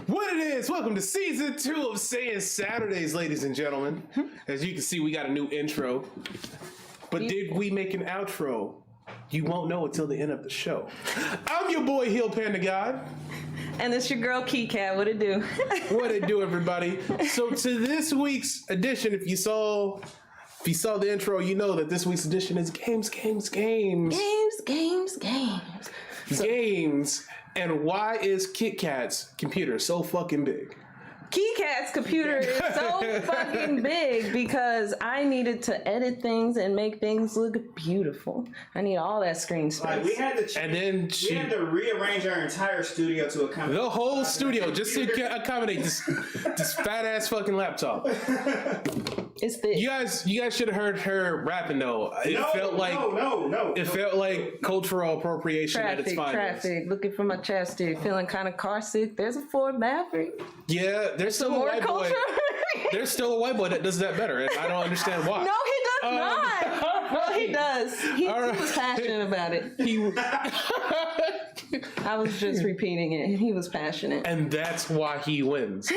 What it is, welcome to season 2 of Saiyan Saturdays, ladies and gentlemen. As you can see, we got a new intro. But did we make an outro? You won't know until the end of the show. I'm your boy, Heel Panda God. And it's your girl, Key Cat. What it do? What it do, everybody? So to this week's edition, if you saw the intro, you know that this week's edition is games. Games. And why is Kit Kat's computer so fucking big? Key Cat's computer is so fucking big because I needed to edit things and make things look beautiful. I need all that screen space. Like we had to rearrange our entire studio to accommodate the whole studio just to accommodate this fat ass fucking laptop. It's thick. You guys should have heard her rapping though. It felt like cultural appropriation at its finest. Traffic, looking for my chapstick, feeling kind of car sick. There's a Ford Maverick. Yeah, there's still a white boy. There's still a white boy that does that better, and I don't understand why. No, he does not. Well, he does. He was passionate about it. I was just repeating it. He was passionate. And that's why he wins.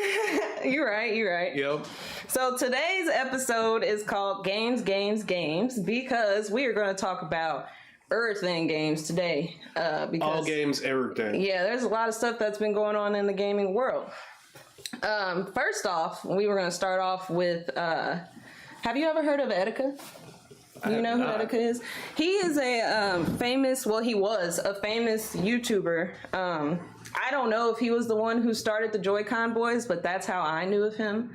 You're right. Yep. So today's episode is called Games, because we are going to talk about everything games today. Because, all games, everything. Yeah, there's a lot of stuff that's been going on in the gaming world. First off, we were going to start off with, have you ever heard of Etika? You know who Etika is? He is a he was a famous YouTuber. I don't know if he was the one who started the Joy-Con Boys, but that's how I knew of him,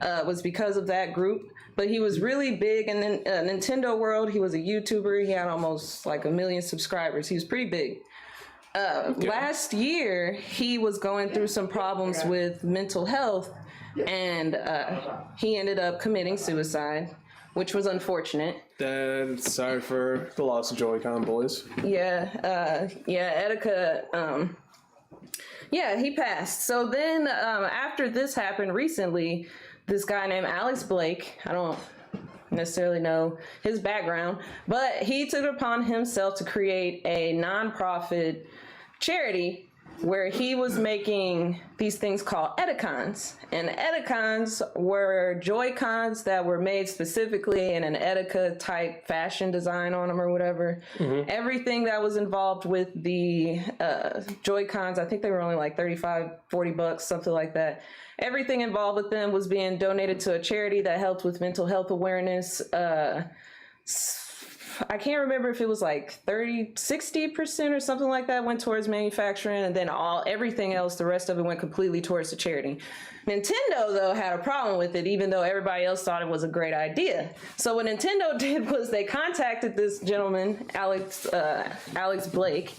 was because of that group. But he was really big in the Nintendo world. He was a YouTuber. He had almost like 1 million subscribers. He was pretty big. Last year, he was going through some problems with mental health, and he ended up committing suicide, which was unfortunate. Sorry for the loss of Joy-Con Boys. Etika, he passed. So then after this happened recently, this guy named Alex Blake, I don't necessarily know his background, but he took it upon himself to create a nonprofit charity where he was making these things called Etikons. And Etikons were Joy-Cons that were made specifically in an Etika type fashion design on them or whatever. Mm-hmm. Everything that was involved with the Joy-Cons, I think they were only like $35-$40, something like that. Everything involved with them was being donated to a charity that helped with mental health awareness. I can't remember if it was like 60% or something like that went towards manufacturing, and then everything else, the rest of it went completely towards the charity. Nintendo, though, had a problem with it, even though everybody else thought it was a great idea. So what Nintendo did was they contacted this gentleman, Alex Blake,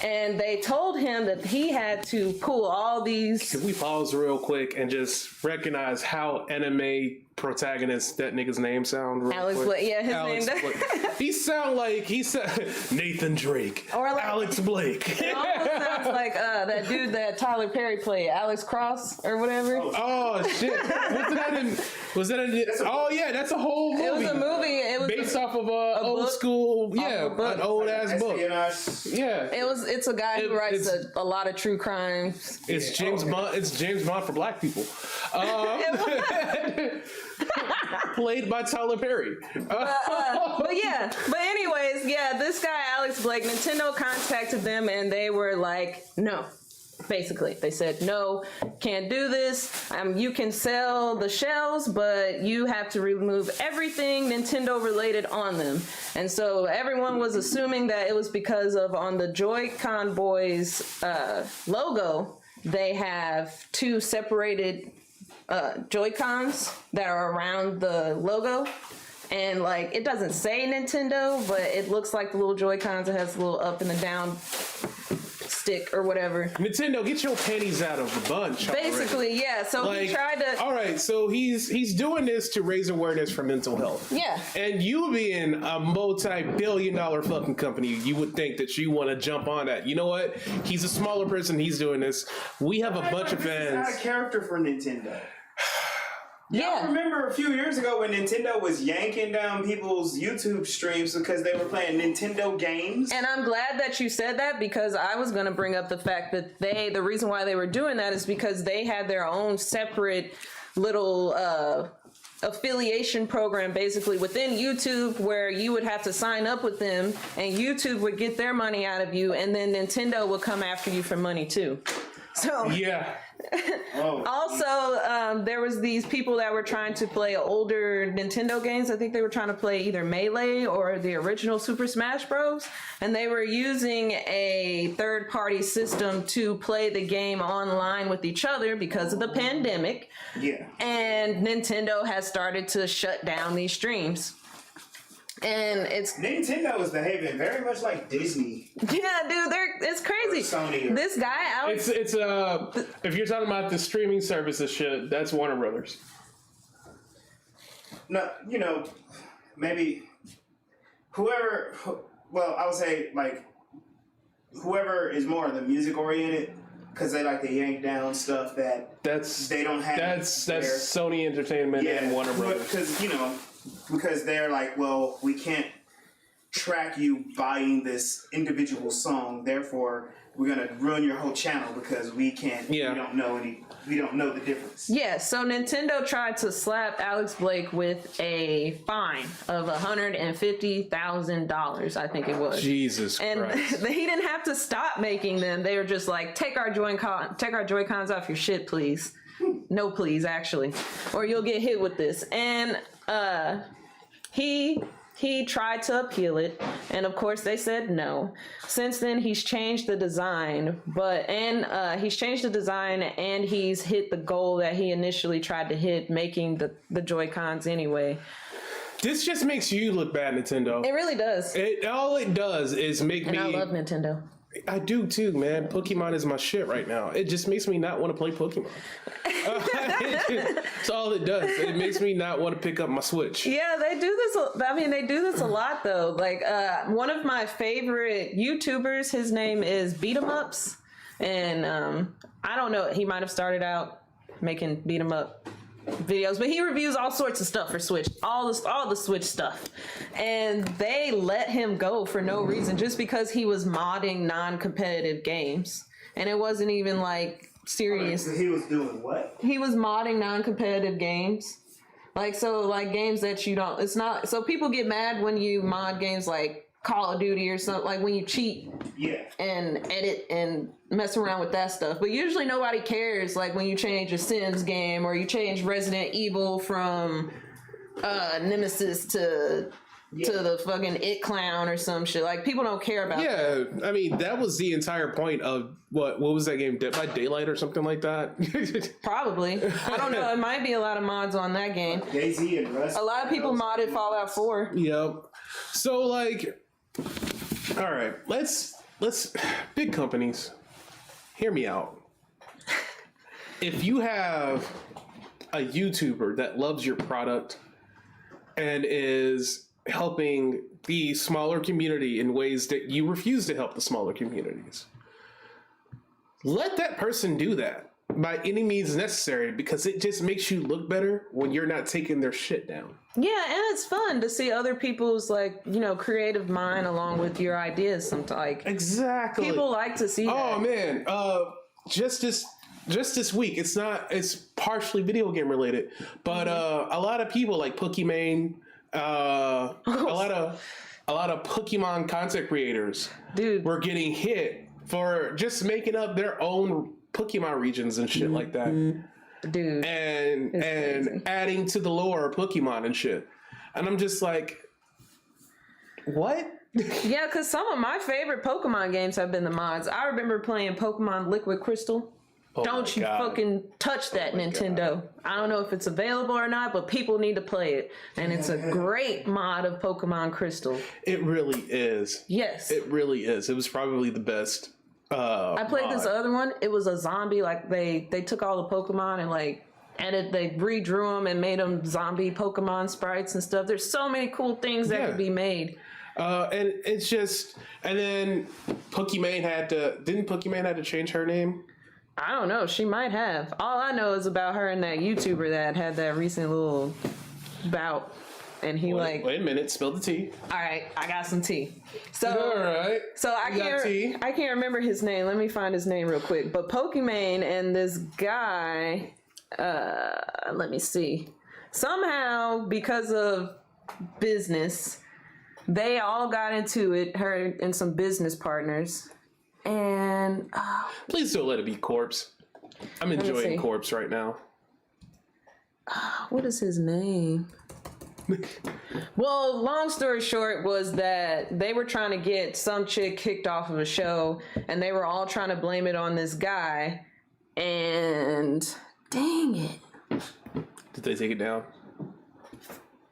and they told him that he had to pull all these... Can we pause real quick and just recognize how anime protagonist that nigga's name sound? Alex Blake, yeah, his name. He sound like Nathan Drake or like Alex Blake. It almost sounds like that dude that Tyler Perry played, Alex Cross or whatever. Oh shit! Was that oh yeah, that's a whole movie. It was a movie. It was based off of a old school, an old ass book. Yeah, it's a guy who writes a lot of true crimes. It's James Bond. It's James Bond for black people. Played by Tyler Perry. But anyways, this guy Alex Blake, Nintendo contacted them and they were like, no. Basically, they said, no, can't do this. You can sell the shells, but you have to remove everything Nintendo related on them. And so everyone was assuming that it was because of on the Joy-Con Boys logo, they have two separated Joy-Cons that are around the logo. And like, it doesn't say Nintendo, but it looks like the little Joy-Cons. It has a little up and a down stick or whatever. Nintendo, get your panties out of the bunch. Basically, already. Yeah. So he tried to. All right, so he's doing this to raise awareness for mental health. Yeah. And you being a multi-billion-dollar fucking company, you would think that you want to jump on that. You know what? He's a smaller person. He's doing this. We have a bunch of fans. He's not a character for Nintendo. Yeah. I remember a few years ago when Nintendo was yanking down people's YouTube streams because they were playing Nintendo games. And I'm glad that you said that, because I was going to bring up the fact that the reason why they were doing that is because they had their own separate little affiliation program basically within YouTube, where you would have to sign up with them and YouTube would get their money out of you, and then Nintendo would come after you for money too. So Yeah. also, there was these people that were trying to play older Nintendo games. I think they were trying to play either Melee or the original Super Smash Bros. And they were using a third-party system to play the game online with each other because of the pandemic. Yeah. And Nintendo has started to shut down these streams. And Nintendo is behaving very much like Disney. Yeah, dude, it's crazy. Sony. This guy, Alex. It's if you're talking about the streaming services shit, that's Warner Brothers. No, maybe whoever. Well, I would say like whoever is more of the music oriented, because they like to yank down stuff that they don't have. That's Sony Entertainment and Warner Brothers. Because they're like, well, we can't track you buying this individual song, therefore we're gonna ruin your whole channel because we can't. Yeah. We don't know the difference. Yeah, so Nintendo tried to slap Alex Blake with a fine of $150,000, I think it was. Jesus and Christ. He didn't have to stop making them. They were just like, take our Joy-Cons off your shit, please. No, please, actually, or you'll get hit with this. And he tried to appeal it, and of course they said no. Since then, he's changed the design, and he's hit the goal that he initially tried to hit, making the Joy-Cons anyway. This just makes you look bad, Nintendo. It really does. All it does is make me. And I love Nintendo. I do too, man. Pokemon is my shit right now. It just makes me not want to play Pokemon. That's all it does. It makes me not want to pick up my Switch. Yeah, they do this. They do this a lot, though. Like, one of my favorite YouTubers, his name is Beat 'em Ups, and I don't know. He might have started out making beat 'em up videos, but he reviews all sorts of stuff for Switch, all the Switch stuff, and they let him go for no reason, just because he was modding non-competitive games, and it wasn't even like serious. So he was doing what? He was modding non-competitive games, like games that you don't. It's not. So people get mad when you mod games like Call of Duty or something, like when you cheat and edit and mess around with that stuff. But usually nobody cares, like when you change a Sims game or you change Resident Evil from Nemesis to the fucking It Clown or some shit. Like, people don't care about that. I mean, that was the entire point of what was that game, Dead by Daylight or something like that? Probably. I don't know. It might be a lot of mods on that game. Daisy and Rust. A lot of people modded Fallout 4. Yep. So, like, all right, let's big companies, hear me out. If you have a YouTuber that loves your product and is helping the smaller community in ways that you refuse to help the smaller communities, let that person do that by any means necessary, because it just makes you look better when you're not taking their shit down. Yeah, and it's fun to see other people's, like, creative mind along with your ideas sometimes. Like, exactly. People like to see that. Oh man, just this week, it's partially video game related, but a lot of people like Pokimane, a lot of Pokemon content creators, dude, were getting hit for just making up their own Pokemon regions and shit like that. Dude. And adding to the lore of Pokemon and shit. And I'm just like, what? Yeah, because some of my favorite Pokemon games have been the mods. I remember playing Pokemon Liquid Crystal. Don't you fucking touch that, Nintendo. God. I don't know if it's available or not, but people need to play it. And it's a great mod of Pokemon Crystal. It really is. Yes. It really is. It was probably the best. I played this other one. It was a zombie. Like, they took all the Pokemon and they redrew them and made them zombie Pokemon sprites and stuff. There's so many cool things that could be made. And it's just, and then Pokimane had to change her name? I don't know. She might have. All I know is about her and that YouTuber that had that recent little bout. And he Wait a minute, spill the tea. all right, I got some tea. So, All right. So I You got tea? can't remember his name. Let me find his name real quick. But Pokimane and this guy, let me see. Somehow, because of business, they all got into it, her and some business partners. And Please don't let it be Corpse. I'm see. enjoying Corpse right now. what is his name? Well, long story short was that they were trying to get some chick kicked off of a show, and they were all trying to blame it on this guy. And dang it, Did they take it down?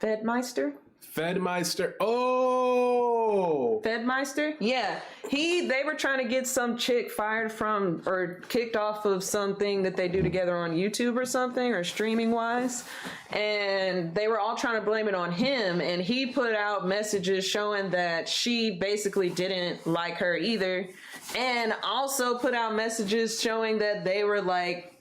Fedmeister? Fedmeister. Oh! Fedmeister? Yeah. They were trying to get some chick fired from or kicked off of something that they do together on YouTube or something, or streaming wise. And they were all trying to blame it on him. And he put out messages showing that she basically didn't like her either. And also put out messages showing that they were like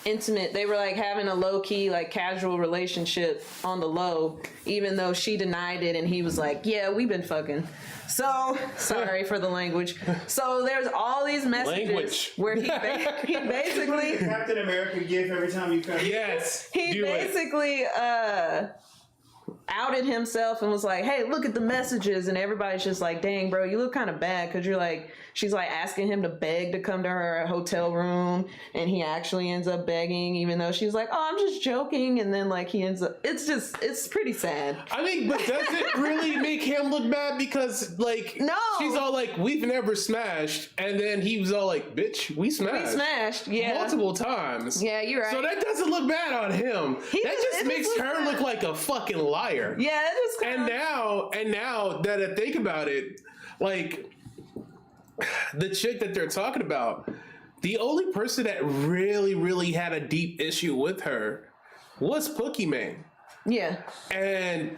intimate. They were like having a low-key, like casual relationship on the low, even though she denied it and he was like, yeah, we've been fucking. So sorry for the language. So there's all these messages where he basically Captain America gif every time you come. Yes. he basically outed himself and was like, hey, look at the messages. And everybody's just like, dang, bro, you look kind of bad, because you're like, she's like asking him to beg to come to her hotel room, and he actually ends up begging, even though she's like, oh, I'm just joking. And then like he ends up, it's pretty sad. I mean, but does it really make him look bad? Because like, No. she's all like, we've never smashed, and then he was all like, bitch, we smashed. Yeah. Multiple times. Yeah, you're right. So that doesn't look bad on him. That just makes her look like a fucking liar. Yeah, it just And now that I think about it, like the chick that they're talking about, the only person that really had a deep issue with her was Pokimane. Yeah. And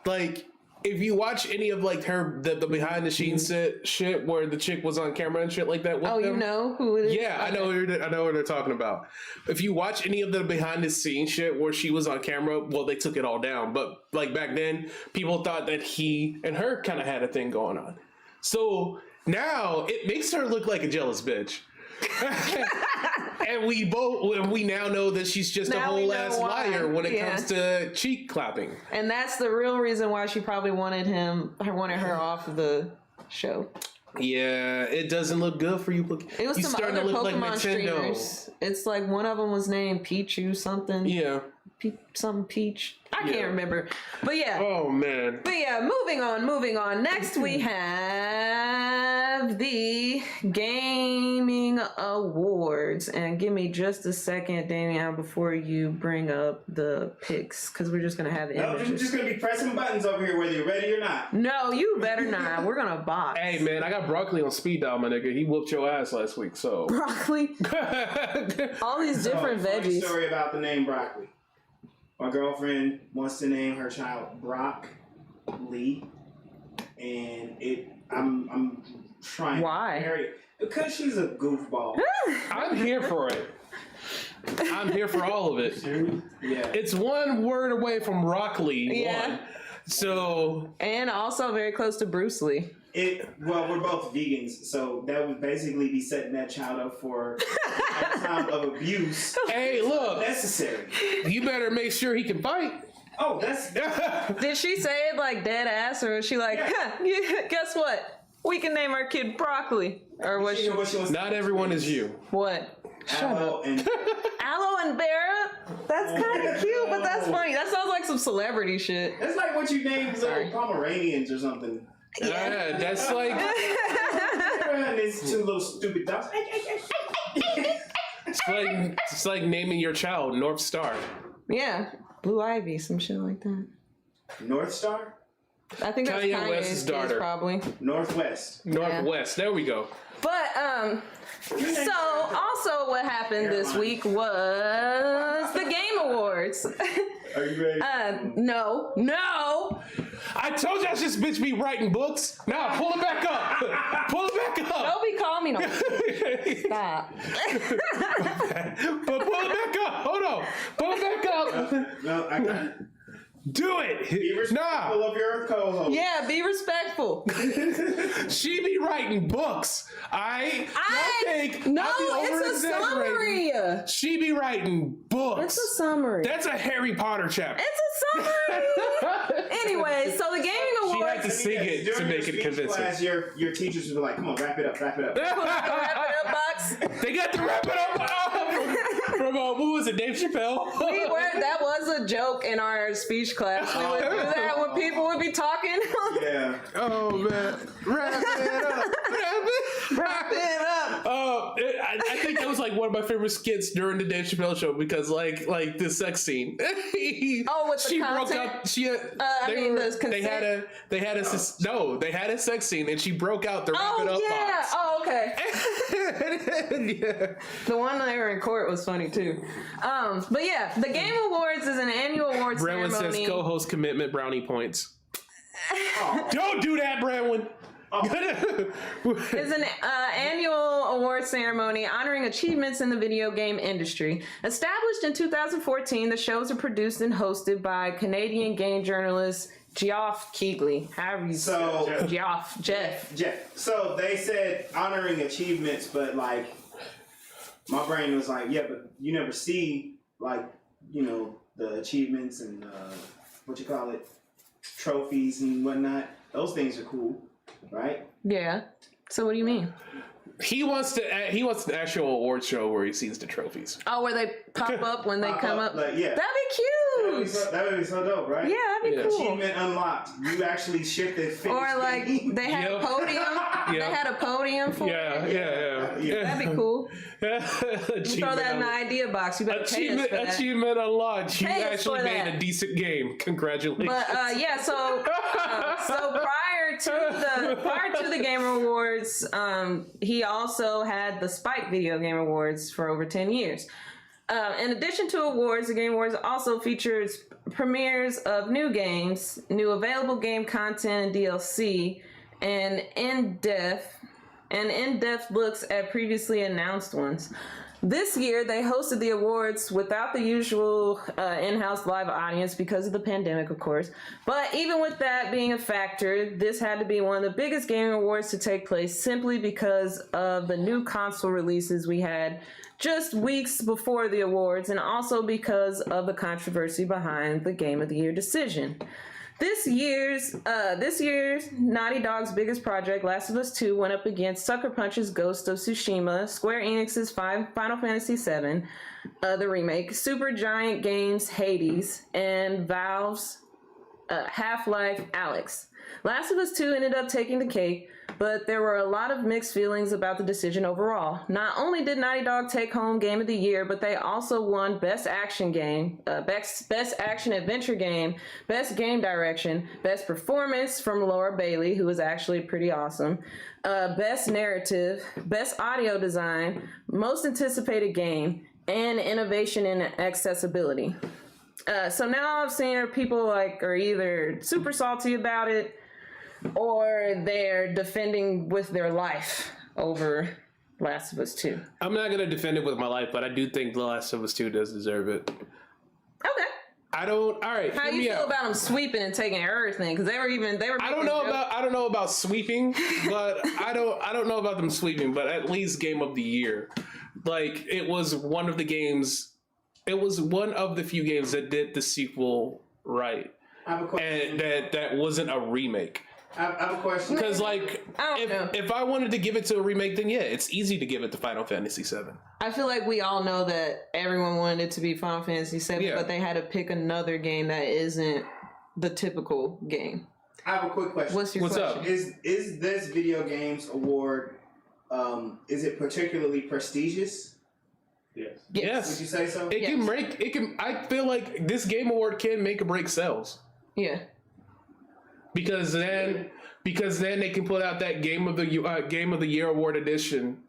like, if you watch any of like the behind the scenes shit where the chick was on camera and shit like that with them, you know who it is? yeah, I know what they're talking about. If you watch any of the behind the scenes shit where she was on camera, well, they took it all down. But like back then, people thought that he and her kind of had a thing going on. So now it makes her look like a jealous bitch. And we now know that she's just a whole ass liar when it comes to cheek clapping. And that's the real reason why she probably wanted her off of the show. Yeah, it doesn't look good for you. It was you some starting other to look Pokemon like Nintendo. streamers. It's like one of them was named Pichu something. Yeah. Something Peach. I can't remember. But yeah. Oh man. But yeah, moving on. Next we have the Gaming Awards. And give me just a second, Damian, before you bring up the picks, because we're just going to have No, I'm images. just going to be pressing buttons over here whether you're ready or not. No, you better not. We're going to box. Hey man, I got broccoli on speed dial, my nigga. He whooped your ass last week, so. Broccoli. All these different funny veggies. Story about the name broccoli. My girlfriend wants to name her child Brock Lee, and I'm trying. Why? Because she's a goofball. I'm here for it. I'm here for all of it. Yeah. It's one word away from broccoli. Yeah. One. So. And also very close to Bruce Lee. Well, we're both vegans, so that would basically be setting that child up for a time of abuse. Hey, look. Necessary. You better make sure he can fight. Oh, that's. Did she say it like dead ass, or was she like, yeah, guess what? We can name our kid Broccoli. Or was she? Not everyone is you. What? Aloe and Aloe and Vera? That's kind of cute, but that's funny. That sounds like some celebrity shit. that's like what you named little Pomeranians or something. Yeah, that's like. And these two little stupid dogs. It's like naming your child North Star. Yeah. Blue Ivy, some shit like that. North Star? I think that's Kanye Kanye's West's kids, daughter. probably. Northwest. Northwest. There we go. But, so also what happened this week was the Game Awards. Are you ready? No. I told y'all this bitch be writing books. Now pull it back up. Pull it back up. Don't be calling me no. Stop. But pull it back up. Hold on. Pull it back up. No, I got it. Do it. Be respectful of your co-host. Yeah, be respectful. She be writing books. No, it's a summary. She be writing books. It's a summary. That's a Harry Potter chapter. It's a summary. Anyway, so the gaming She awards. had to sing it to During make your it speech convincing. class, your teachers would be like, "Come on, wrap it up, wrap it up." Wrap it up, box. They got to wrap it up from who was it, Dave Chappelle? That was a joke in our speech class. We would do that when people would be talking. Yeah. Oh man, wrap it up, Wrap it up. I think that was like one of my favorite skits during the Dave Chappelle show because like the sex scene. With the she content? broke up. They had a sex scene and she broke out the wrap it up box. Oh, okay. Yeah. The one they were in court was funny too. But yeah, the Game Awards is an annual awards Brenwin ceremony. says co-host commitment brownie points. Don't do that, Brenwin. It's an annual award ceremony honoring achievements in the video game industry. Established in 2014, the shows are produced and hosted by Canadian game journalist Geoff Keighley. Jeff. So they said honoring achievements, but like my brain was like, yeah, but you never see like, you know, the achievements and trophies and whatnot. Those things are cool, right? Yeah. So what do you mean? He wants an actual award show where he sees the trophies. Oh, where they pop up when they come up? Like, yeah. That'd be cute. That would be so dope, right? Yeah, that'd be cool. Achievement unlocked. You actually shifted. Or like they had a podium. They had a podium for it. Yeah. That'd be cool. You throw that in the idea box. You better pay us for that. Achievement unlocked. You Pay us actually for made that. a decent game. Congratulations. But so prior to the Gamer Awards, he also had the Spike Video Game Awards for over 10 years. In addition to awards, the Game Awards also features premieres of new games, new available game content and DLC, and in-depth looks at previously announced ones. This year, they hosted the awards without the usual in-house live audience because of the pandemic, of course. But even with that being a factor, this had to be one of the biggest gaming awards to take place simply because of the new console releases we had just weeks before the awards, and also because of the controversy behind the Game of the Year decision. This year's Naughty Dog's biggest project, Last of Us 2, went up against Sucker Punch's Ghost of Tsushima, Square Enix's Final Fantasy VII, the remake, Supergiant Games' Hades, and Valve's Half-Life Alyx. Last of Us 2 ended up taking the cake, but there were a lot of mixed feelings about the decision overall. Not only did Naughty Dog take home Game of the Year, but they also won Best Action Game, Best Action Adventure Game, Best Game Direction, Best Performance from Laura Bailey, who was actually pretty awesome, Best Narrative, Best Audio Design, Most Anticipated Game, and Innovation in Accessibility. So now I've seen people are either super salty about it, or they're defending with their life over Last of Us 2. I'm not going to defend it with my life, but I do think The Last of Us 2 does deserve it. Okay. All right. How you feel about them sweeping and taking everything? Because they were. I don't know about sweeping, but I don't know about them sweeping. But at least Game of the Year, like it was one of the games. It was one of the few games that did the sequel right, I have a question. and that wasn't a remake. I have a question. Because if I wanted to give it to a remake, then yeah, it's easy to give it to Final Fantasy VII. I feel like we all know that everyone wanted it to be Final Fantasy VII, Yeah. but they had to pick another game that isn't the typical game. I have a quick question. What's your What's question? up? Is this video games award? Is it particularly prestigious? Yes. Would you say so? I feel like this Game Award can make or break sales. Yeah. Because then they can put out that Game of the Year Award edition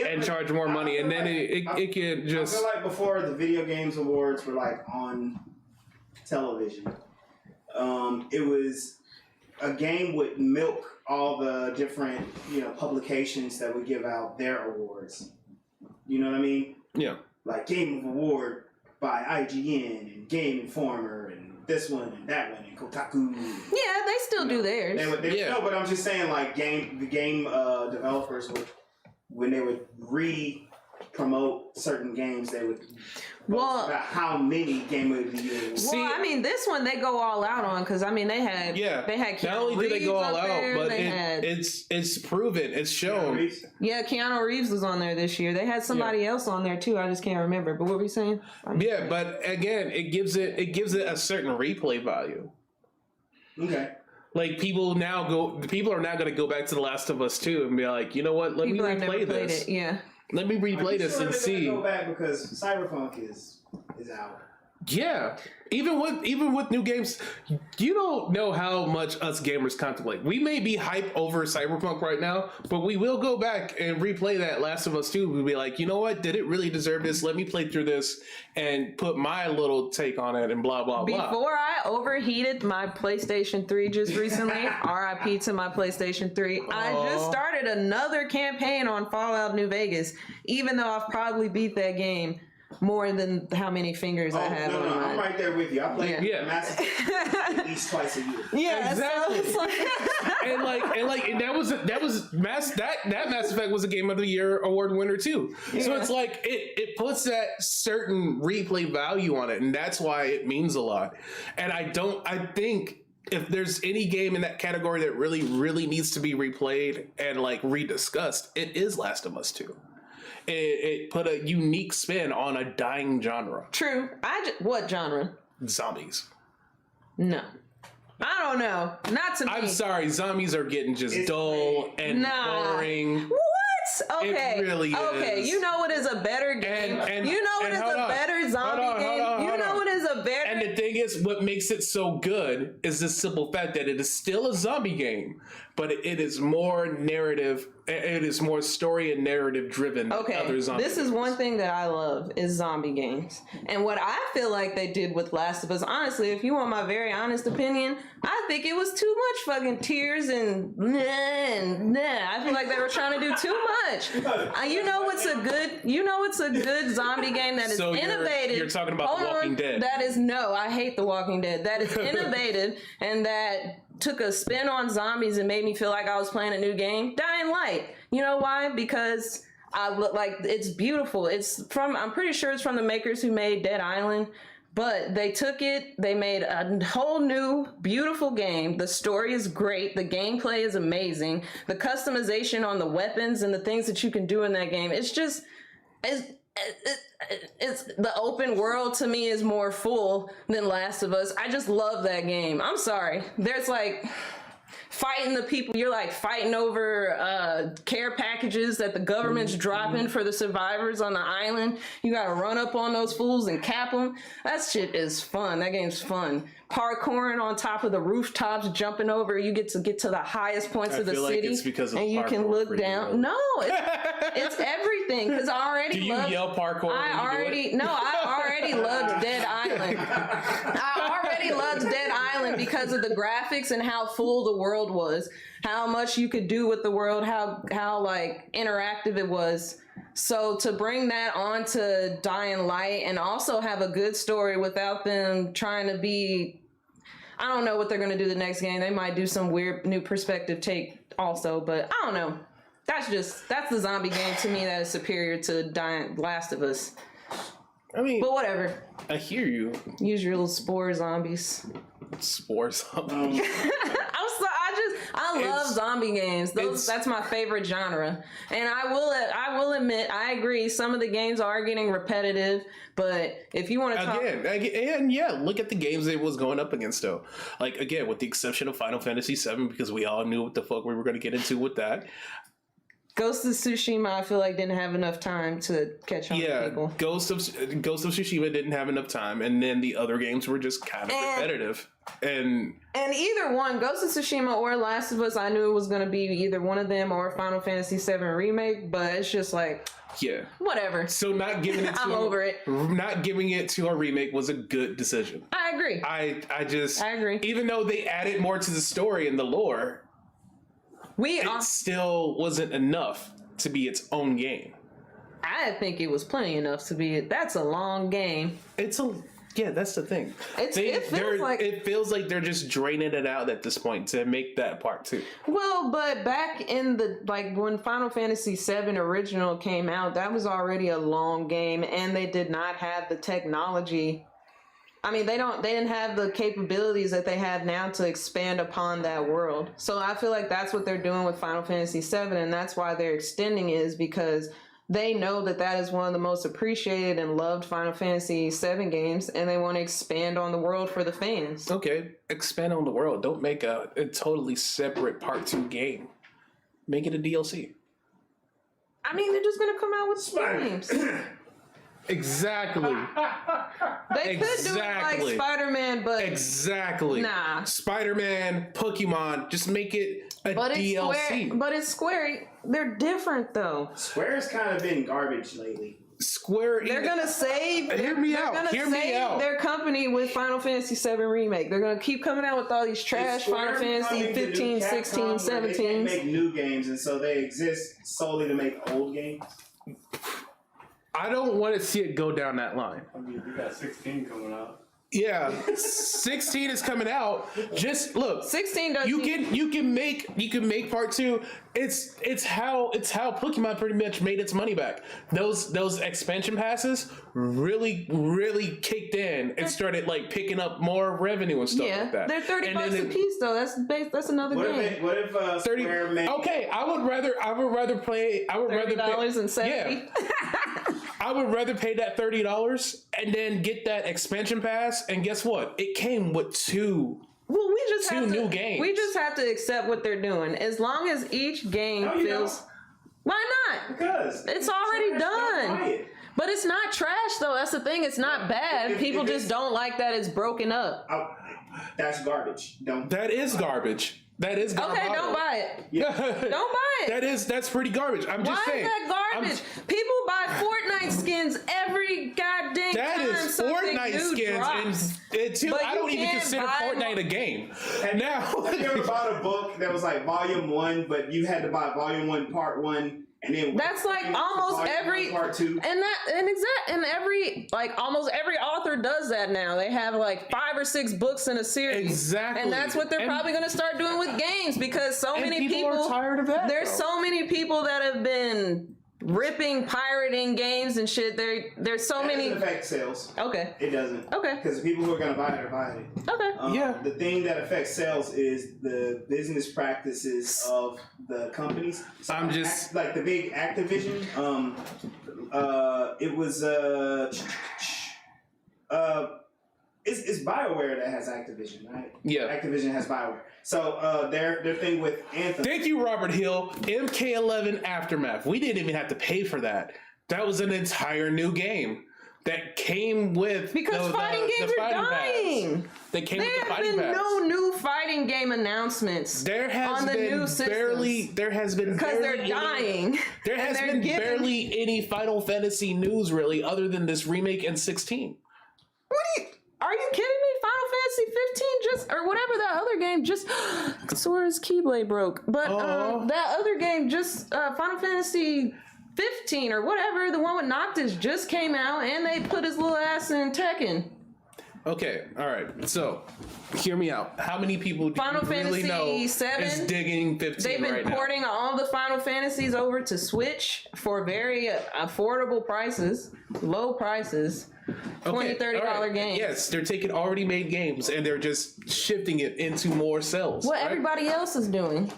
and charge more money, and then it can just. I feel like before the video games awards were like on television, it was a game would milk all the different, publications that would give out their awards. You know what I mean? Yeah. Like Game of Award by IGN and Game Informer and this one and that one and Kotaku. Yeah, they still do theirs. No, but I'm just saying, like, the game developers would, when they would promote certain games, they would about how many Game of the Year. Well, I mean, this one they go all out on because I mean they had Keanu not only did they go all out, there, but it's proven, it's shown. Yeah, Keanu Reeves was on there this year. They had somebody else on there too. I just can't remember. But what were you saying? Yeah, but again, it gives it a certain replay value. Okay. Like people are now going to go back to The Last of Us 2 and be like, you know what? Let me replay this. Yeah. Let me replay this and see. Go back because Cyberpunk is out. Yeah, even with new games, you don't know how much us gamers contemplate. We may be hype over Cyberpunk right now, but we will go back and replay that Last of Us 2. We'll be like, you know what? Did it really deserve this? Let me play through this and put my little take on it and blah, blah, blah. Before I overheated my PlayStation 3 just recently, RIP to my PlayStation 3, I just started another campaign on Fallout New Vegas, even though I've probably beat that game more than how many fingers I have. No, I'm right there with you. I play Mass Effect at least twice a year. Yeah, exactly. So and that was Mass Effect was a Game of the Year award winner too. Yeah. So it's like it puts that certain replay value on it, and that's why it means a lot. And I think if there's any game in that category that really, really needs to be replayed and like rediscussed, it is Last of Us 2. It put a unique spin on a dying genre. True. What genre? Zombies. No. I don't know. Not to me. I'm sorry. Zombies are getting just dull and boring. What? Okay. It really is. Okay. You know what is a better game? You know what is a better zombie game? You know what is a better... And the thing is, what makes it so good is the simple fact that it is still a zombie game, but it is more narrative. It is more story and narrative driven than other zombie games. This is one thing that I love is zombie games. And what I feel like they did with Last of Us, honestly, if you want my very honest opinion, I think it was too much fucking tears and I feel like they were trying to do too much. You know what's a good zombie game that is innovative. You're talking about The Walking Dead. I hate The Walking Dead. That is innovative and that took a spin on zombies and made me feel like I was playing a new game. Dying Light. You know why? Because I look like it's beautiful. I'm pretty sure it's from the makers who made Dead Island, but they took it, they made a whole new beautiful game. The story is great. The gameplay is amazing. The customization on the weapons and the things that you can do in that game. It's the open world to me is more full than Last of Us. I just love that game. I'm sorry. There's like fighting the people. You're like fighting over care packages that the government's dropping for the survivors on the island. You gotta run up on those fools and cap them. That shit is fun. That game's fun. Parkouring on top of the rooftops, jumping over. You get to the highest points of the city, like it's because of and you can look down. No, it's everything. Because I already do you yell parkour? I already loved Dead Island. I already loved Dead Island because of the graphics and how full the world was, how much you could do with the world, how like interactive it was. So to bring that onto Dying Light and also have a good story without them trying to be, I don't know what they're going to do the next game. They might do some weird new perspective take also, but I don't know. That's the zombie game to me that is superior to Last of Us. I mean, but whatever. I hear you. Use your little spore zombies. Spore zombies. I love zombie games. That's my favorite genre. And I will admit, I agree. Some of the games are getting repetitive, but if you want to talk and yeah, look at the games it was going up against though. Like again, with the exception of Final Fantasy VII, because we all knew what the fuck we were going to get into with that. Ghost of Tsushima, I feel like didn't have enough time to catch on to people. Ghost of Tsushima didn't have enough time, and then the other games were just kind of repetitive. And either one, Ghost of Tsushima or Last of Us, I knew it was going to be either one of them or Final Fantasy VII Remake, but it's just like, whatever. So not giving it to I'm over it. Not giving it to a remake was a good decision. I agree. I agree. Even though they added more to the story and the lore, it still wasn't enough to be its own game. I think it was plenty enough to be. That's a long game. That's the thing. It feels like they're just draining it out at this point to make that part 2. Well, but back in the when Final Fantasy VII Original came out, that was already a long game, and they did not have the technology. I mean, they didn't have the capabilities that they have now to expand upon that world. So I feel like that's what they're doing with Final Fantasy VII, and that's why they're extending it, is because they know that is one of the most appreciated and loved Final Fantasy VII games, and they want to expand on the world for the fans. Okay, expand on the world. Don't make a totally separate Part 2 game. Make it a DLC. I mean, they're just going to come out with games. Exactly. They could do it like Spider-Man, but... Exactly. Nah. Spider-Man, Pokemon, just make it a DLC. But it's Square. They're different, though. Square's kind of been garbage lately. They're going to save... Hear me out. Their company with Final Fantasy VII Remake. They're going to keep coming out with all these trash Final Fantasy 15, 16, 17. They can't make new games, and so they exist solely to make old games. I don't want to see it go down that line. I mean, we got 16 coming out. Yeah, 16 is coming out. Just look, 16 does. You can make Part 2. It's how Pokemon pretty much made its money back. Those expansion passes really kicked in and started picking up more revenue and stuff like that. They're $30 a piece though. That's another game. What if 30? Okay, I would rather pay $30.70. Yeah. I would rather pay that $30 and then get that expansion pass. And guess what? It came with two new games. We just have to accept what they're doing. As long as each game feels. Why not? Because it's already done. But it's not trash though. That's the thing. It's not bad. People just don't like that it's broken up. That's garbage. That is garbage. That is garbage. Okay, don't buy it. Yeah. Don't buy it. That's pretty garbage. I'm just saying. Why is that garbage? People buy Fortnite skins every goddamn that time. That is Fortnite skins. And I don't even consider Fortnite a game. Have you ever bought a book that was like Volume 1, but you had to buy Volume 1, Part 1? And then that's like almost every Part 2. Almost every author does that now. They have 5 or 6 books in a series. Exactly. And that's what they're probably going to start doing with games, because so many people are tired of that. There's so many people that have been pirating games and shit. There's so many. Doesn't affect sales. Okay. It doesn't. Okay. Because the people who are going to buy it are buying it. Okay. The thing that affects sales is the business practices of the companies. So like the big Activision. It was it's BioWare that has Activision, right? Yeah. Activision has BioWare. So their thing with Anthem. Thank you, Robert Hill. MK11 Aftermath. We didn't even have to pay for that. That was an entire new game that came with fighting games are dying. They came with the fighting pass. There have been no new fighting game announcements. There has on the been new systems. Because they're dying. There has been barely any Final Fantasy news really, other than this remake in 16. Are you kidding me? Final Fantasy 15 or whatever that other game Sora's Keyblade broke. But that other game Final Fantasy 15 or whatever, the one with Noctis just came out, and they put his little ass in Tekken. Okay, all right. So, hear me out. How many people do you really know is digging 15 right now? They've been porting all the Final Fantasies over to Switch for very affordable prices, low prices. $20, $30 games. Yes, they're taking already made games and they're just shifting it into more sales. What everybody else is doing.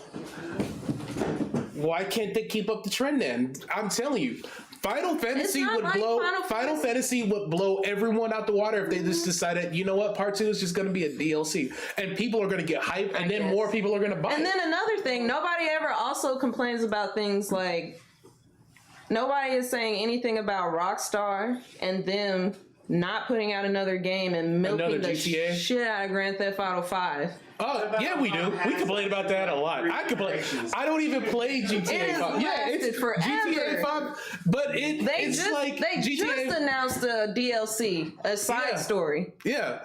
Why can't they keep up the trend then? I'm telling you, Final Fantasy not would like blow. Final Final Fantasy would blow everyone out the water if they just decided, you know what, part 2 is just going to be a DLC, and people are going to get hyped, and then guess. more people are going to buy. And it. then another thing, nobody ever also complains about things like nobody is saying anything about Rockstar and them not putting out another game and milking Another the GTA? shit out of Grand Theft Auto 5. Oh, yeah, we do. We complain about that a lot. I complain. I don't even play GTA It has 5. Yeah, it's lasted forever. GTA 5, but it's like They GTA. just announced a DLC, a side Yeah. story. Yeah.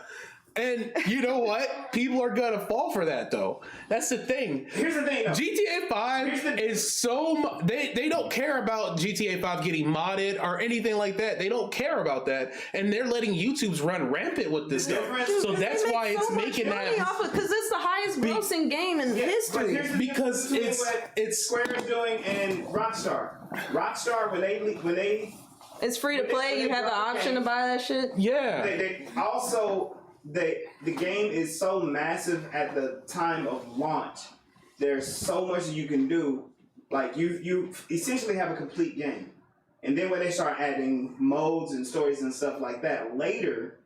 And you know what? People are gonna fall for that, though. That's the thing. Here's the thing, though. GTA 5 is so they don't care about GTA 5 getting modded or anything like that. They don't care about that, and they're letting YouTube's run rampant with this stuff. So that's They why make it's so much making money that. off of because it's the highest grossing game in But history. here's the Because difference between what it's- Square is doing and Rockstar. Rockstar, when they It's free to play. You have the option to buy that shit. Yeah. they also the game is so massive at the time of launch. There's so much you can do. Like you essentially have a complete game, and then when they start adding modes and stories and stuff like that later,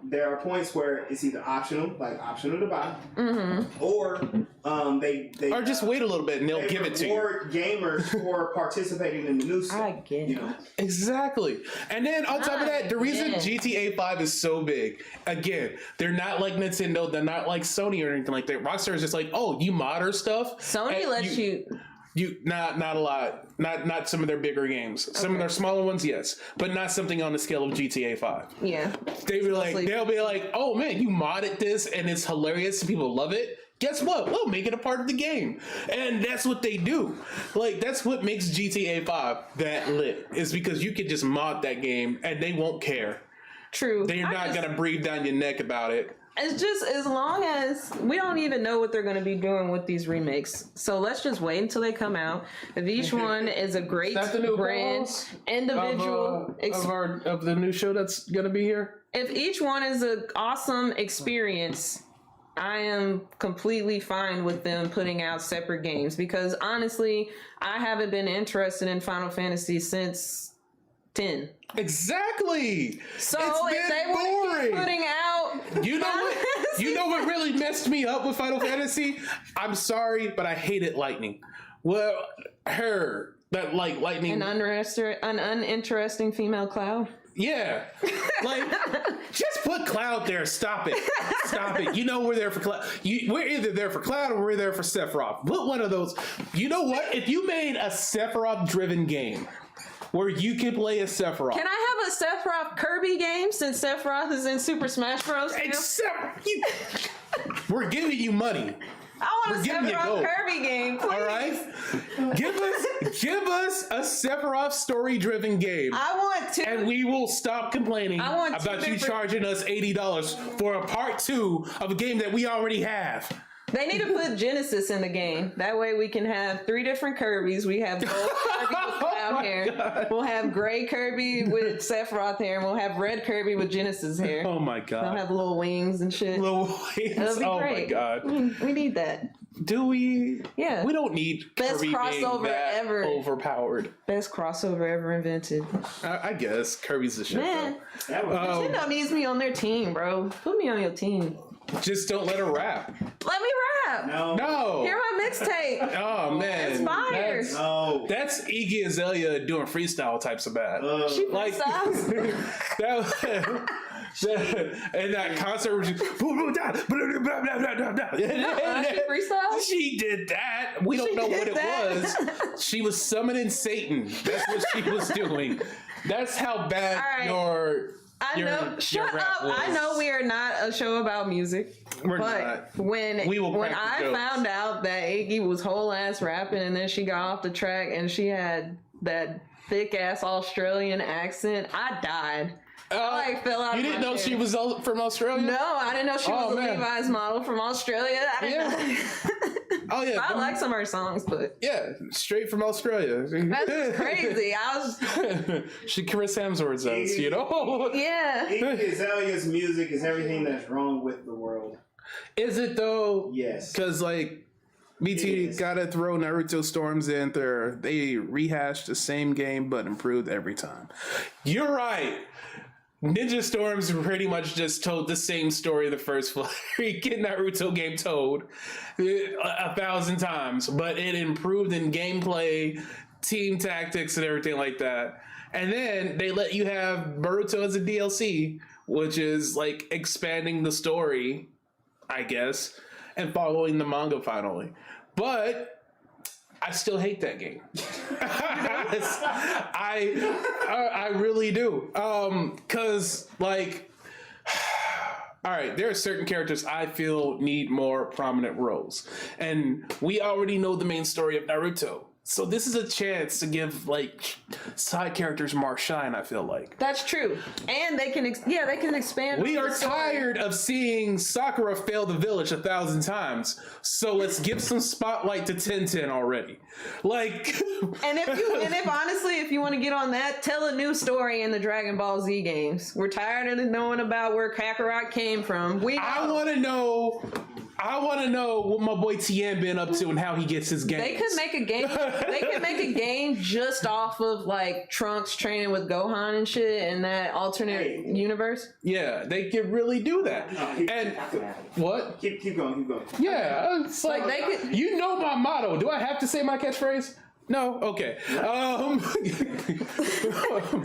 there are points where it's either optional to buy, or they Or just wait a little bit and they'll give it to you. reward gamers for participating in the new stuff. I get you it. know. Exactly. And then on top of that, the reason Yeah. GTA 5 is so big, again, they're not like Nintendo, they're not like Sony or anything like that. Rockstar is just like, oh, you modder stuff. Sony and lets you. not a lot. Not some of their bigger games. Some of their smaller ones, yes. But not something on the scale of GTA 5. Yeah. They'll be like, oh man, you modded this and it's hilarious and people love it. Guess what? We'll make it a part of the game. And that's what they do. Like, that's what makes GTA 5 that lit. Is because you can just mod that game and they won't care. True. They're not gonna breathe down your neck about it. It's just as long as we don't even know what they're going to be doing with these remakes. So let's just wait until they come out. If each one is a great, grand, individual, Of the new show that's gonna be here. if each one is an awesome experience, I am completely fine with them putting out separate games because honestly, I haven't been interested in Final Fantasy since 10. Exactly. So It's if been they want to keep boring. putting out, You know Final what? Fantasy You know what really messed me up with Final Fantasy? I'm sorry, but I hated Lightning. Well, that Lightning. an uninteresting female Cloud. Yeah, like just put Cloud there. Stop it. Stop it. You know we're there for Cloud. We're either there for Cloud or we're there for Sephiroth. Put one of those. You know what? If you made a Sephiroth-driven game where you can play a Sephiroth, Can I have a Sephiroth Kirby game since Sephiroth is in Super Smash Bros? we're giving you money. I want a giving you Sephiroth gold. Kirby game, please. All right, give us a Sephiroth story-driven game. I want to. And we will stop complaining I want two about you different- charging us $80 for a part 2 of a game that we already have. They need to put Genesis in the game. That way we can have 3 different Kirbys. We have gold Kirby with Cloud my hair. God. We'll have gray Kirby with Sephiroth hair. And we'll have red Kirby with Genesis hair. Oh my They'll god. have little wings and shit. Little That'll be oh great. my god. We need that. Do we? Yeah. We don't need Best Kirby being crossover that ever. overpowered. Best crossover ever invented. I guess Kirby's the shit. Man, That was Nintendo needs me on their team, bro. Put me on your team. Just don't let her rap. Let me rap. No. Hear my mixtape. Oh man. It's fire. no. That's Iggy Azalea doing freestyle types of bad. She Like freestyles. and that concert was just She freestyles? She did that. We don't know what it was. She was summoning Satan. That's what she was doing. That's how bad All right. I your know. Shut rap up. was. I know we are not a show about music. We're But not. when We will when crack the I jokes. found out that Iggy was whole ass rapping and then she got off the track and she had that thick ass Australian accent, I died. I fell out You of didn't my know chair. she was from Australia? No, I didn't know she Oh, was a man. Levi's model from Australia. I didn't know. Oh yeah. I like some of her songs, but Yeah, straight from Australia. that's crazy. I was She Chris Hemsworth sense, you know? yeah. Iggy Azalea's music is everything that's wrong with the world. Is it though? Yes. Because like BT gotta throw Naruto Storms in there. They rehashed the same game but improved every time. You're right. Ninja Storms pretty much just told the same story the first freaking Naruto game told 1,000 times, but it improved in gameplay, team tactics, and everything like that. And then they let you have Naruto as a DLC, which is like expanding the story, I guess, and following the manga finally. But I still hate that game. I really do. Cause like, all right, there are certain characters I feel need more prominent roles, and we already know the main story of Naruto. So this is a chance to give like side characters more shine. I feel like That's true, and they can they can expand. we on are the story. tired of seeing Sakura fail the village 1,000 times. So let's give some spotlight to Tenten already. Like, And if honestly, if you want to get on that, tell a new story in the Dragon Ball Z games. We're tired of knowing about where Kakarot came from. I want to know what my boy Tien been up to and how he gets his games. They could make a game. They could make a game just off of like Trunks training with Gohan and shit in that alternate universe. Yeah, they could really do that. And what? Keep going. Yeah, it's like They could. you know my motto. Do I have to say my catchphrase? No. Okay.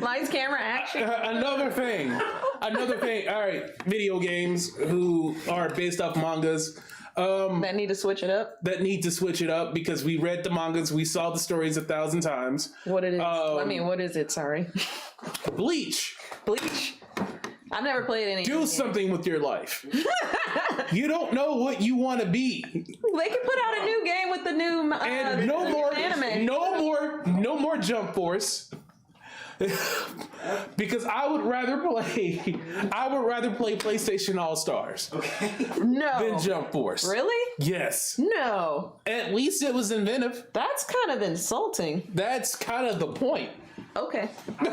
Lights, camera, action. Another thing. All right, video games who are based off mangas. That need to switch it up. That need to switch it up because we read the mangas, we saw the stories 1,000 times. What it is? What is it? Sorry. Bleach. Bleach. I've never played any. Do something with your life. You don't know what you want to be. They could put out a new game with the new And no more anime. no more Jump Force. Because I would rather play PlayStation All Stars No. than Jump Force. Really? Yes. No. At least it was inventive. That's kind of insulting. That's kind of the point. Okay. I'm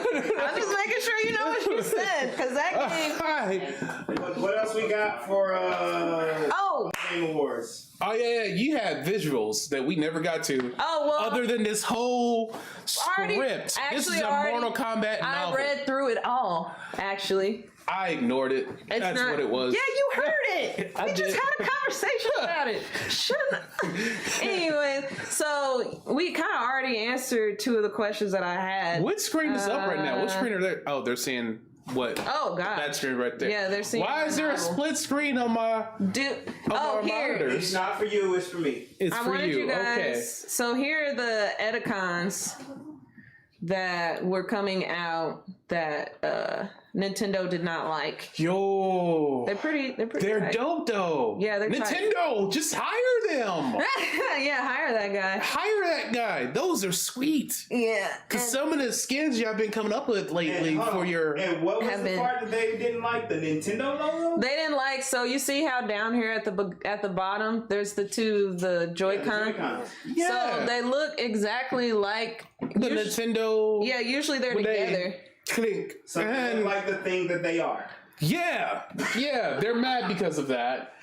just making sure you know what you said, because that game. What else we got for Oh. Game Awards? Oh yeah, you had visuals that we never got to. Oh well. Other than this whole script. This is a Mortal Kombat I novel. read through it all, actually. I ignored it. It's That's not, what it was. Yeah, you heard it. I We just did. had a conversation about it. Shut up. Anyway, so we kind of already answered two of the questions that I had. What screen is up right now? What screen are they? Oh, they're seeing what? Oh God. That screen right there. Yeah, they're seeing. Why is there a split screen on my? Oh, here. monitor? It's not for you, it's for me. It's I for wanted you guys. Okay. So here are the Etikons that were coming out that Nintendo did not like. Yo. They're pretty. They're tight. dope though. Yeah, they're tight. Nintendo. Just hire them. Yeah, hire that guy. Hire that guy. Those are sweet. Yeah. Cause and- some of the skins y'all been coming up with lately for your. And what was Have the been- part that they didn't like? The Nintendo logo? They didn't like. So you see how down here at the bottom, there's the Joy-Con. Joy-Con. Yeah. So they look exactly like the Nintendo. Yeah, usually they're when they together. Clink. So they And look like the thing that they are. yeah, they're mad because of that.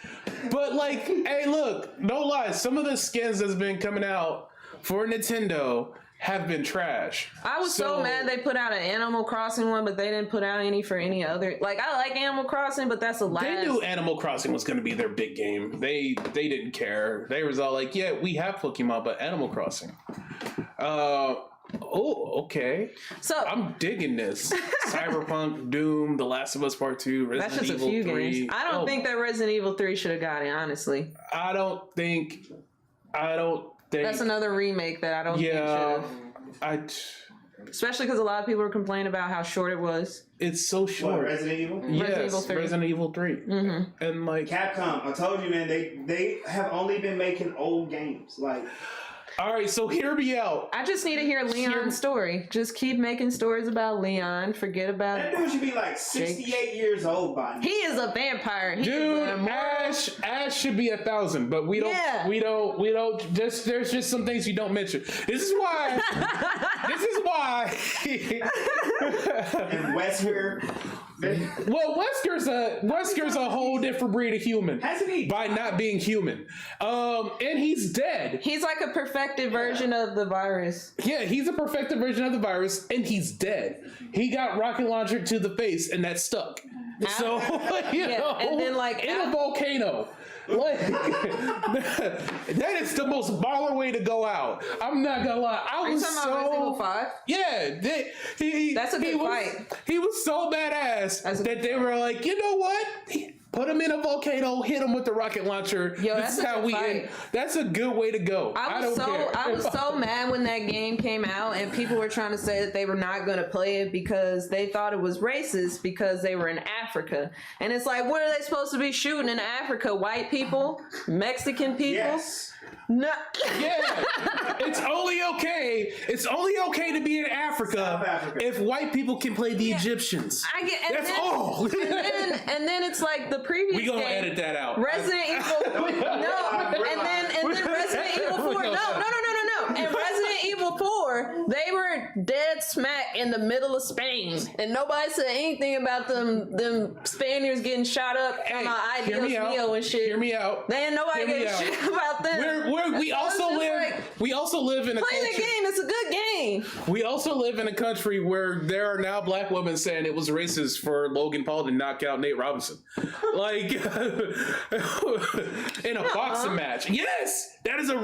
But like, hey, look, no lie, some of the skins that's been coming out for Nintendo have been trash. I was so mad they put out an Animal Crossing one, but they didn't put out any for any other. Like, I like Animal Crossing, but that's the last. They knew Animal Crossing was going to be their big game. They didn't care. They was all like, yeah, we have Pokemon, but Animal Crossing. Oh, okay. So I'm digging this. Cyberpunk, Doom, The Last of Us Part 2, that's Resident just a Evil few 3. games. I don't think that Resident Evil 3 should have got it, honestly. I don't think. That's another remake that I don't think Yeah, should have. Especially because a lot of people were complaining about how short it was. It's so What, short. Resident Evil? Yes, Resident Evil 3. Resident Evil 3. Mm-hmm. And like, Capcom, I told you, man, they have only been making old games. Like, all right, so hear me out. I just need to hear Leon's story. Just keep making stories about Leon. Forget about that dude should be like 68 years old by now. He is a vampire. He Dude, is an immortal. Ash should be 1,000, but we don't. Yeah. We don't. Just there's just some things you don't mention. This is why This is why. And Wesker. Well, Wesker's a whole different breed of human. Hasn't he? By not being human. And he's dead. He's like a perfected version of the virus. Yeah, he's a perfected version of the virus, and he's dead. He got rocket launcher to the face, and that stuck. So, you know, and then like in a volcano. Like, that is the most baller way to go out. I'm not gonna lie. Are you talking about Resident Evil 5? Yeah, That's a good fight. He was so badass that they were like, you know what? Put him in a volcano, hit him with the rocket launcher. Yo, this is how we end. That's a good way to go. I don't care. I was so mad when that game came out and people were trying to say that they were not going to play it because they thought it was racist because they were in Africa. And it's like, what are they supposed to be shooting in Africa? White people? Mexican people? Yes. No. Yeah, it's only okay. It's only okay to be in Africa if white people can play the Egyptians. I get, and That's then, all. and then it's like the previous. We gonna game, edit that out. Resident Evil. No, and then Resident Evil 4. No. And Resident Evil 4, they were dead smack in the middle of Spain, and nobody said anything about them Spaniards getting shot up on Hear me out. Mio and shit. Hear me out. Man, nobody Hear me gave a out. shit about them. We also live in a Play the culture. game. It's a good game. We also live in a country where there are now black women saying it was racist for Logan Paul to knock out Nate Robinson, like in a boxing match. Yes, that was a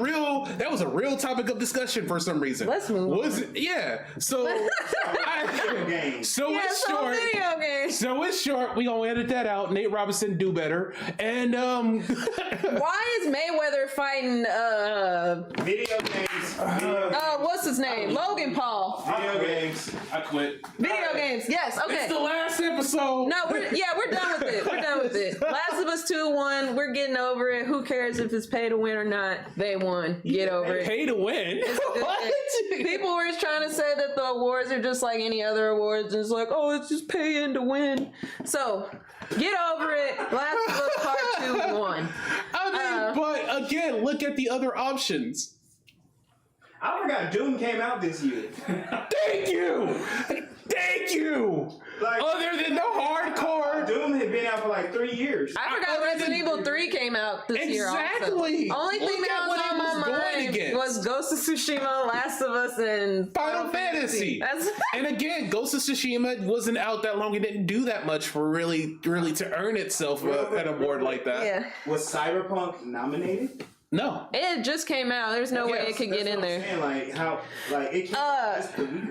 real topic of discussion for some reason. Let's move on. Yeah. So Games. so it's short. Video games. So it's short. We gonna edit that out. Nate Robinson do better. And Why is Mayweather fighting Video games. what's his name? Logan Paul. Video games. I quit. Video games. Yes. Okay. It's the last episode. No, we're done with it. We're done with it. Last of Us 2 won. We're getting over it. Who cares if it's pay to win or not? They won. Get over it. Pay to win. What? People were trying to say that the awards are just like any other awards. It's like, oh, it's just pay in to win. So, get over it. Last of Us Part 2 won. I mean, but again, look at the other options. I forgot Doom came out this year. Thank you. Like, Other than the hardcore. Doom had been out for like 3 years. I forgot Resident Evil 3 came out this year also. Exactly. Only thing Look that at was what on it my was going mind against. was Ghost of Tsushima, Last of Us, and Final Fantasy. And again, Ghost of Tsushima wasn't out that long. It didn't do that much for really to earn itself an award like that. Yeah. Was Cyberpunk nominated? No. It just came out. There's no way it could get in there. Saying, like how, like it.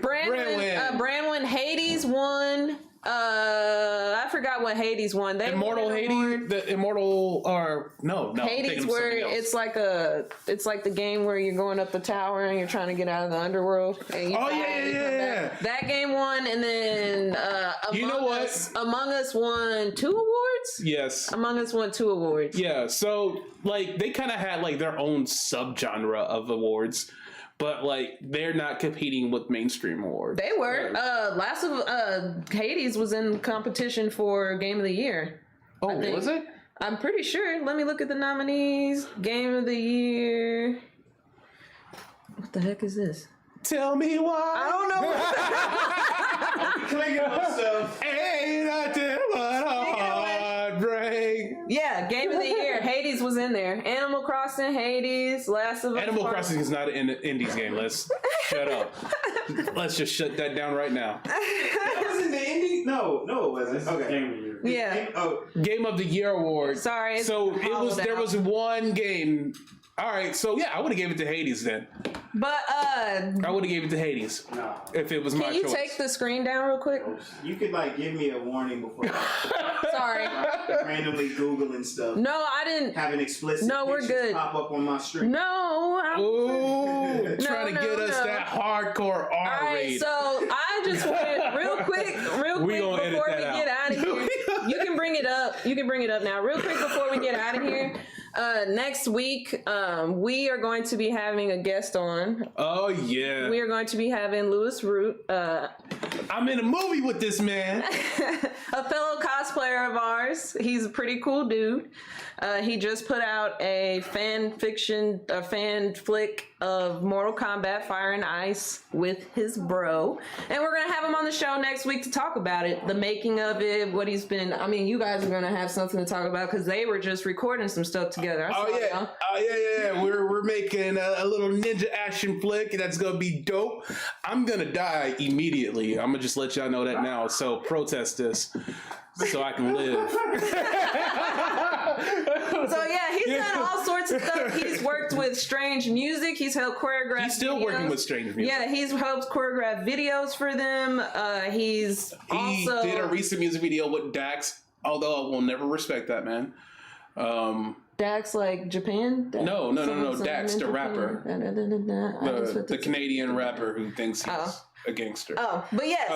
Brandwin Hades won. I forgot what Hades won. They Immortal won an Hades, award. the Immortal, or no, Hades, where it's like the game where you're going up the tower and you're trying to get out of the underworld. And you Oh, die yeah, and you yeah, come yeah. back. That game won, and then You know what? Among Us won 2 awards. Yes. Among Us won 2 awards. Yeah, so like they kind of had like their own subgenre of awards, but like they're not competing with mainstream awards. They were. Hades was in competition for Game of the Year. Oh, I think. was it? I'm pretty sure. Let me look at the nominees. Game of the Year. What the heck is this? Tell me why. I don't know. Clicking on stuff. Ain't nothing but a heartbreak. Yeah, Game of the Year. Hades was in there. Animal Crossing, Hades, Last of Us. Animal Crossing is not an indies game. Let's shut up. Let's just shut that down right now. That was in the indie? No, it wasn't. Okay. Game of the year. Yeah. Game of the Year award. Sorry. So there out. was one game. All right, so yeah, I would have gave it to Hades then. But I would have gave it to Hades No. if it was my can you choice. take the screen down real quick? You could like give me a warning before Sorry. randomly Googling stuff. No, I didn't. Having explicit No, we're pictures good. pop up on my stream. No. Ooh, trying to get us no. that hardcore R All right, rated. so I just want real quick We gonna edit before we that get out. out of here. You can bring it up. You can bring it up now, real quick before we get out of here. Next week, we are going to be having a guest on. Oh yeah. We are going to be having Lewis Root, I'm in a movie with this man. A fellow cosplayer of ours. He's a pretty cool dude. He just put out a fan flick of Mortal Kombat Fire and Ice with his bro. And we're going to have him on the show next week to talk about it. The making of it, what he's been... I mean, you guys are going to have something to talk about because they were just recording some stuff together. Yeah. We're making a little ninja action flick that's going to be dope. I'm going to die immediately. I'm going to just let y'all know that now. So protest this. So I can live. So yeah, he's done all sorts of stuff. He's worked with Strange Music. He's helped choreograph. He's still working with Strange Music. Yeah, he's helped choreograph videos for them. He did a recent music video with Dax. Although I will never respect that man. Dax, like Japan? No. Dax, the rapper. The Canadian rapper who thinks he's a gangster. But yes.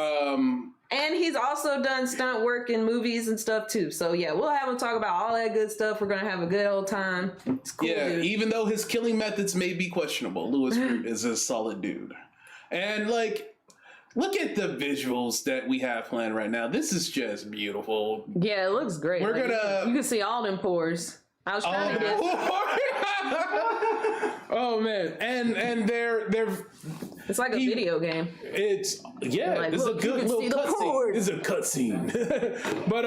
And he's also done stunt work in movies and stuff too. So yeah, we'll have him talk about all that good stuff. We're gonna have a good old time. It's cool. Yeah, dude. even though his killing methods may be questionable, Louis Root is a solid dude. And like, look at the visuals that we have planned right now. This is just beautiful. Yeah, it looks great. We're gonna. You can see all them pores. I was trying to get. Oh man, and they're. It's like a video game. It's this is a look, good little cutscene. This is a cutscene. But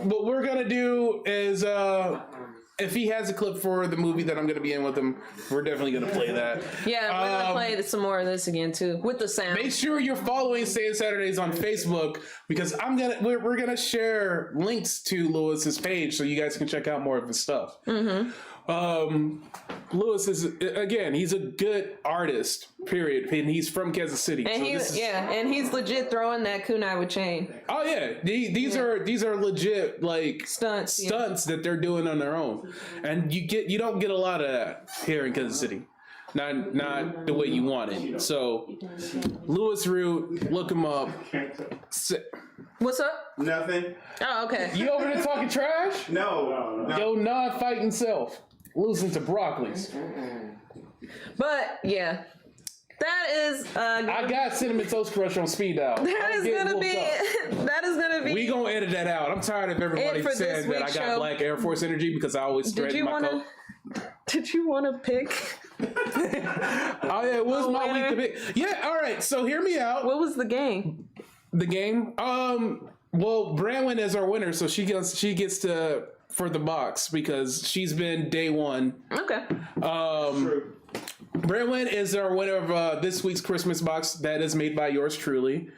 what we're gonna do is if he has a clip for the movie that I'm gonna be in with him, we're definitely gonna play that. Yeah, we're gonna play some more of this again too with the sound. Make sure you're following Saiyan Saturdays on Facebook because we're gonna share links to Lewis's page so you guys can check out more of his stuff. Mm-hmm. Lewis is he's a good artist, period, and he's from Kansas City. And and he's legit throwing that kunai with chain. Oh yeah, these are legit like stunts that they're doing on their own, and you don't get a lot of that here in Kansas City. Not the way you want it. So, Louis Root, look him up. What's up? Nothing. Oh, okay. You over there talking trash? No. Yo, non-fighting self. Losing to Broccoli's. But, yeah. That is... I got Cinnamon Toast Crush on speed dial. That is gonna be... We gonna edit that out. I'm tired of everybody saying that I got black Air Force energy because I always threaten my coat. Did you want to pick? Oh yeah, it was my week to pick. Yeah, all right. So hear me out. What was the game? The game? Well, Branwyn is our winner, so she gets to for the box because she's been day one. Okay. True. Branwyn is our winner of this week's Christmas box that is made by yours truly.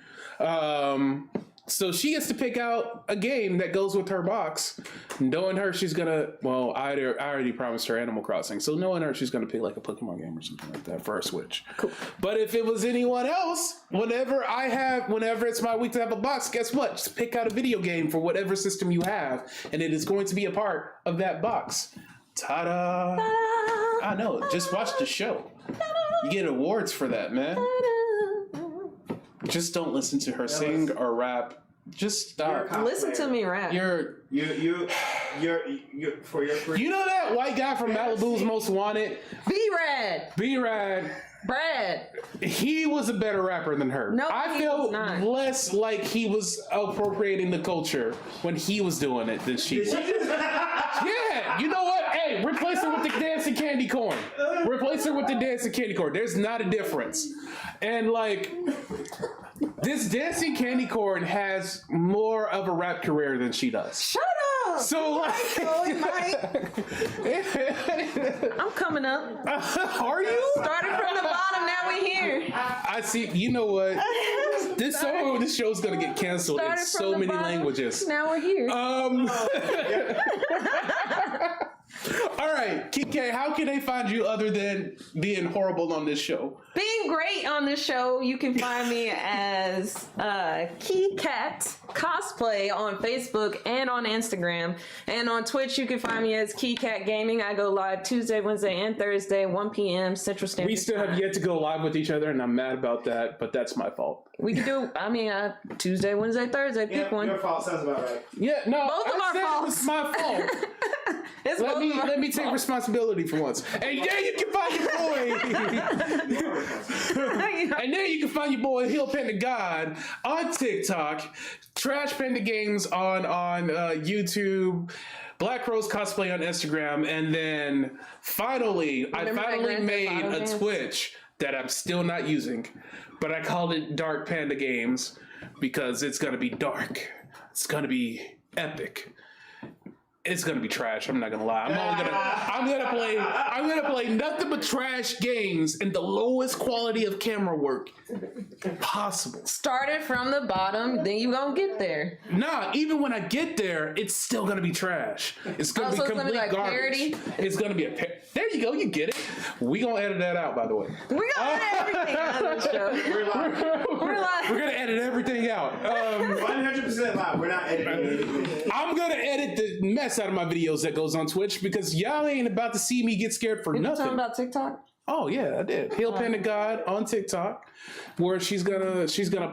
So she gets to pick out a game that goes with her box. Knowing her, she's gonna. Well, I already promised her Animal Crossing, so knowing her, she's gonna pick like a Pokemon game or something like that for our Switch. Cool. But if it was anyone else, whenever it's my week to have a box, guess what? Just pick out a video game for whatever system you have, and it is going to be a part of that box. Ta-da! I know. Just watch the show. You get awards for that, man. Just don't listen to her sing or rap. Just stop. Listen to me rap. You're for your free. You know that white guy from Malibu's Most Wanted? B-Rad. B-Rad. Brad. He was a better rapper than her. No, I he felt was not. less like he was appropriating the culture when he was doing it than she was. Yeah, you know what? Hey, replace her with the dancing candy corn. Replace her with the dancing candy corn. There's not a difference. And like, this dancing candy corn has more of a rap career than she does. Shut up! So like, I'm coming up. Are you? Started from the bottom, now we here. I see. You know what? This show's gonna get canceled in so many languages. Now we're here. All right, KK, how can they find you other than being horrible on this show? Being great on this show, you can find me as Key Cat Cosplay on Facebook and on Instagram. And on Twitch, you can find me as Key Cat Gaming. I go live Tuesday, Wednesday, and Thursday, 1 p.m. Central Standard Time. We still have yet to go live with each other, and I'm mad about that, but that's my fault. We can do, Tuesday, Wednesday, Thursday, pick one. Your fault sounds about right. Yeah, no, Both of our said faults. it was my fault. It's Let me take responsibility for once. And there you can find your boy. And there you can find your boy Hill Panda God on TikTok, Trash Panda Games on YouTube, Black Rose Cosplay on Instagram, and then finally, I finally made a Twitch that I'm still not using, but I called it Dark Panda Games because it's gonna be dark. It's gonna be epic. It's gonna be trash. I'm not gonna lie. I'm gonna play nothing but trash games and the lowest quality of camera work possible. Started from the bottom, then you gonna get there. Nah, even when I get there, it's still gonna be trash. It's gonna be so it's complete gonna be like garbage. parody? It's gonna be there you go. You get it. We gonna edit that out, by the way. We gonna edit everything out of the show. We're live. We're gonna edit everything out. 100% live. We're not editing anything. I'm gonna edit the mess out of my videos that goes on Twitch because y'all ain't about to see me get scared for You nothing. talking about TikTok? Oh yeah, I did. Hill Panda God on TikTok, where she's gonna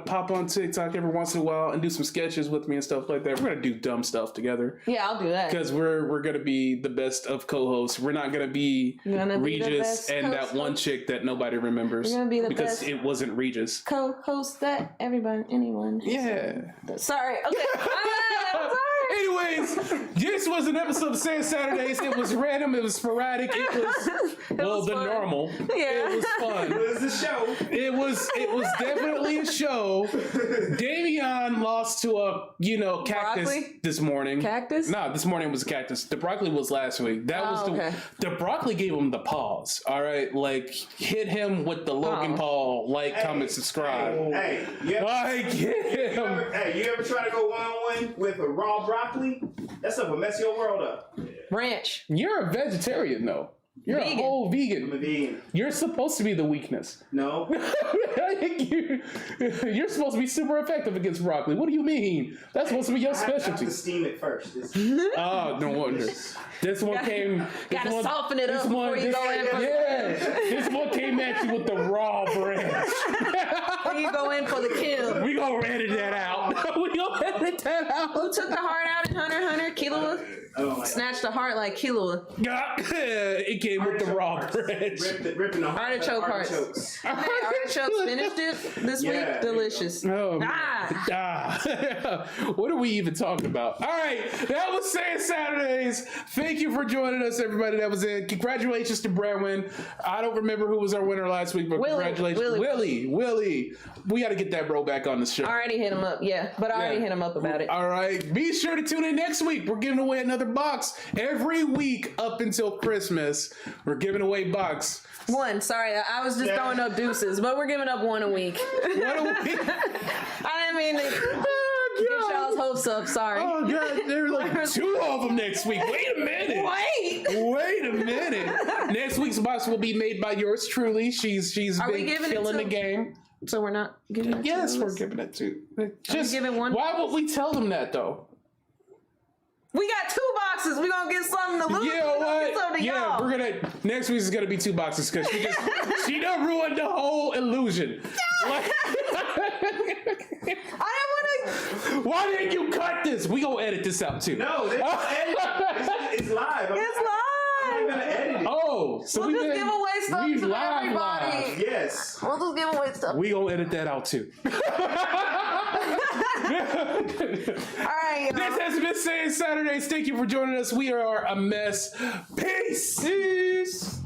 pop on TikTok every once in a while and do some sketches with me and stuff like that. We're gonna do dumb stuff together. Yeah, I'll do that. Because we're gonna be the best of co-hosts. We're not gonna be Regis and that one chick that nobody remembers. We're gonna be the because best it wasn't Regis. Co-host that anyone. Yeah. Sorry. Okay. I'm sorry. Anyways, this was an episode of Saiyan Saturdays. It was random. It was sporadic. It was the fun. normal. Yeah. It was fun. It was the show. It was definitely a show. Davion lost to a cactus Broccoli? this morning. Cactus? No, this morning was a cactus. The broccoli was last week. That was the broccoli gave him the pause. All right, like hit him with the Logan Paul comment, subscribe. Hey, you ever try to go one-on-one with a raw broccoli? That stuff will mess your world up. Ranch. You're a vegetarian though. You're Vegan. a whole I'm vegan. a vegan. You're supposed to be the weakness. No. You're supposed to be super effective against broccoli. What do you mean? That's supposed to be your I have specialty. to steam it first. Oh, no wonder. This one came. Gotta soften it up before you go in. This one came at you with the raw branch. Before you go in for the kill. We gonna edit that out. We gonna edit that out. Who took the heart out in Hunter x Hunter? Killua? Oh my God. Snatched the heart like Killua. It came with the raw branch. Ripping the Artichoke hearts. artichokes. Artichokes finished it this week. Delicious. Oh, Ah. What are we even talking about? All right, that was Saiyan Saturdays. Thank you for joining us, everybody. That was it. Congratulations to Bradwin. I don't remember who was our winner last week, but congratulations, Willie. We got to get that bro back on the show. I already hit him up, but I already hit him up about it. All right, be sure to tune in next week. We're giving away another box every week up until Christmas. We're giving away box. One, sorry, I was just throwing up deuces, but we're giving up one a week. What a week. I didn't mean to get y'all's hopes up, sorry. Oh God, there's like 2 of them next week. Wait a minute. Wait a minute. Next week's box will be made by yours truly. She's been killing the game. So we're not giving it Yes, to we're us? giving it to. Just giving one Why box? would we tell them that though? We got 2 boxes. We're gonna get something to lose. You know what? Y'all. We're gonna next week's is gonna be 2 boxes because she done ruined the whole illusion. Like, I don't why didn't you cut this? We gonna edit this out too. No, it's live. It's live. I'm not gonna edit it. Oh, so We'll just give away stuff we to live. everybody. Yes. We'll just give away stuff. We gonna edit that out too. All right, y'all. This has been Saiyan Saturdays. Thank you for joining us. We are a mess. Peace.